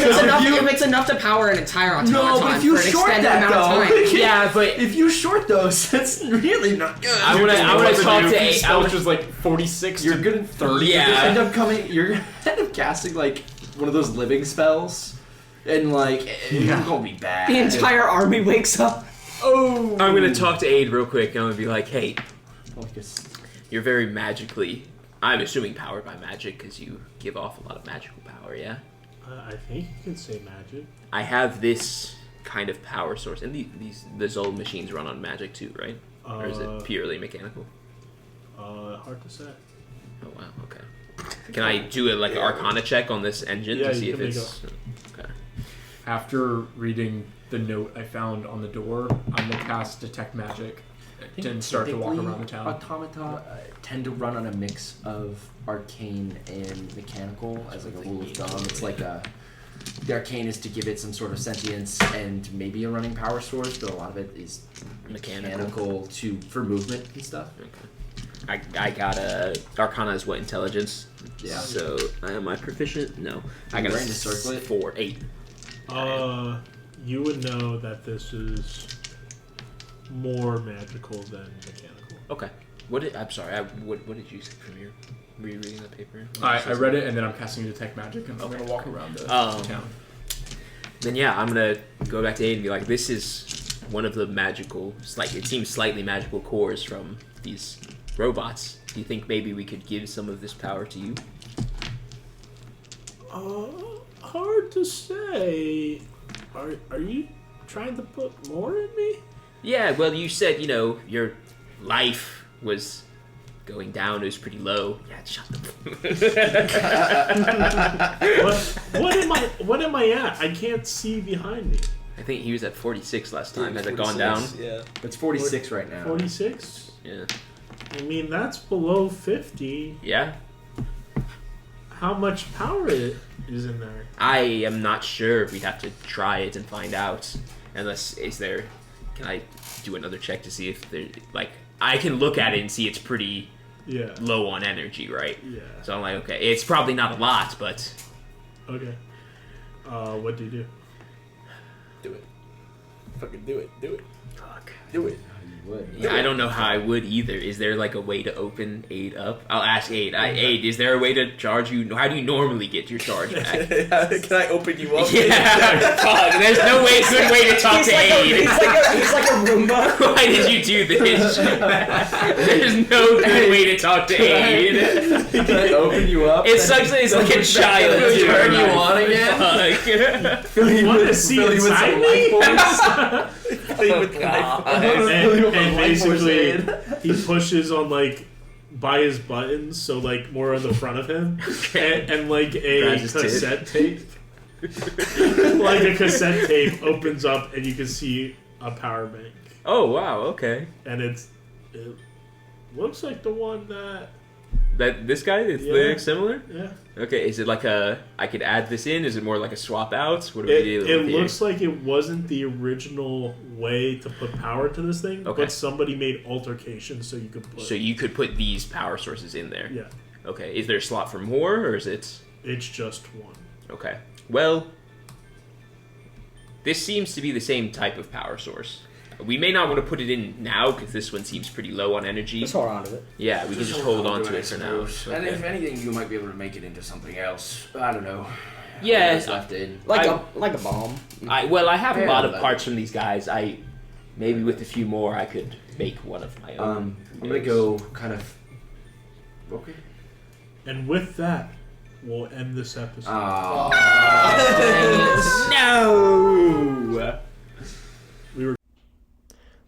if it's enough to power an entire automaton No, but if you for an short extended that, amount of though. time. Yeah, but If you short those, that's really not good. I want to talk to Ace. Which was like 46 You're to gonna 30. Yeah. You're gonna end up casting like one of those living spells, and like it's gonna be bad. The entire army wakes up. Oh, I'm gonna talk to Aid real quick. I'm gonna be like, hey, Like this. you're very magically. I'm assuming powered by magic because you give off a lot of magical power. Yeah. I think you can say magic. I have this kind of power source, and the Zoll machines run on magic too, right? Or is it purely mechanical? Hard to say. Oh wow, okay. Can I do an Arcana check on this engine Yeah, to see you if can it's okay? After reading the note I found on the door, I'm gonna cast Detect Magic and start to walk around the town. Automata tend to run on a mix of arcane and mechanical as like a rule of thumb. It's like the arcane is to give it some sort of sentience and maybe a running power source, but a lot of it is mechanical for movement and stuff. Okay. I got a Arcana is what, intelligence? Yeah. So am I proficient? No. I got You're a ready to circle it? 4, 8. You would know that this is more magical than mechanical. Okay. I'm sorry. What did you say from your rereading the paper? I read it and then I'm casting Detect Magic and I'm gonna walk around the town. Then yeah, I'm gonna go back to Aid and be like, this is one of the magical, it seems slightly magical cores from these robots. Do you think maybe we could give some of this power to you? Hard to say. Are you trying to put more in me? Yeah, well, you said, you're life was going down. It was pretty low. Yeah, shut the. What am I at? I can't see behind me. I think he was at 46 last time. Has it gone down? Yeah. It's 46 right now. 46. Yeah. I mean, that's below 50. Yeah. How much power is in there? I am not sure. We'd have to try it and find out. Unless, can I do another check to see if there, like, I can look at it and see it's pretty low on energy, right? Yeah. So I'm like, okay, it's probably not a lot, but... Okay. What do you do? Do it. Fucking do it. Do it. Fuck. Do it. Yeah, I don't know how I would either. Is there like a way to open Aid up? I'll ask Aid. Aid, is there a way to charge you? How do you normally get your charge back? Can I open you up? Yeah, fuck. There's no good way to talk to Aid. He's like a Roomba. Why did you do this? There's no good way to talk to Aid. Can I open you up? It sucks that it's like a child. Turn you on again? Fuck. You want to see inside me? And basically, he pushes on like by his buttons, so like more on the front of him, and like a Grabs his cassette tape. Like a cassette tape opens up, and you can see a power bank, Oh, wow, okay. and it looks like the one that This guy is Yeah. similar? yeah. Okay, is it like I could add this in? Is it more like a swap out? What do we do? It looks like it wasn't the original way to put power to this thing, Okay. but somebody made altercations so you could put. So you could put these power sources in there. Yeah, Okay, is there a slot for more, or is it... it's just one. Okay. Well, this seems to be the same type of power source. We may not want to put it in now, because this one seems pretty low on energy. Just hold on to it. Yeah, we can just hold on to it for now. And if anything, you might be able to make it into something else. I don't know. Yeah, What's left in. Like a bomb. I have a Yeah, lot of but- parts from these guys. Maybe with a few more, I could make one of my own. I'm gonna go kind of. Okay. And with that, we'll end this episode. No!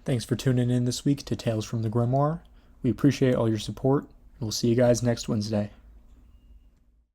Thanks for tuning in this week to Tales from the Grimoire. We appreciate all your support, and we'll see you guys next Wednesday.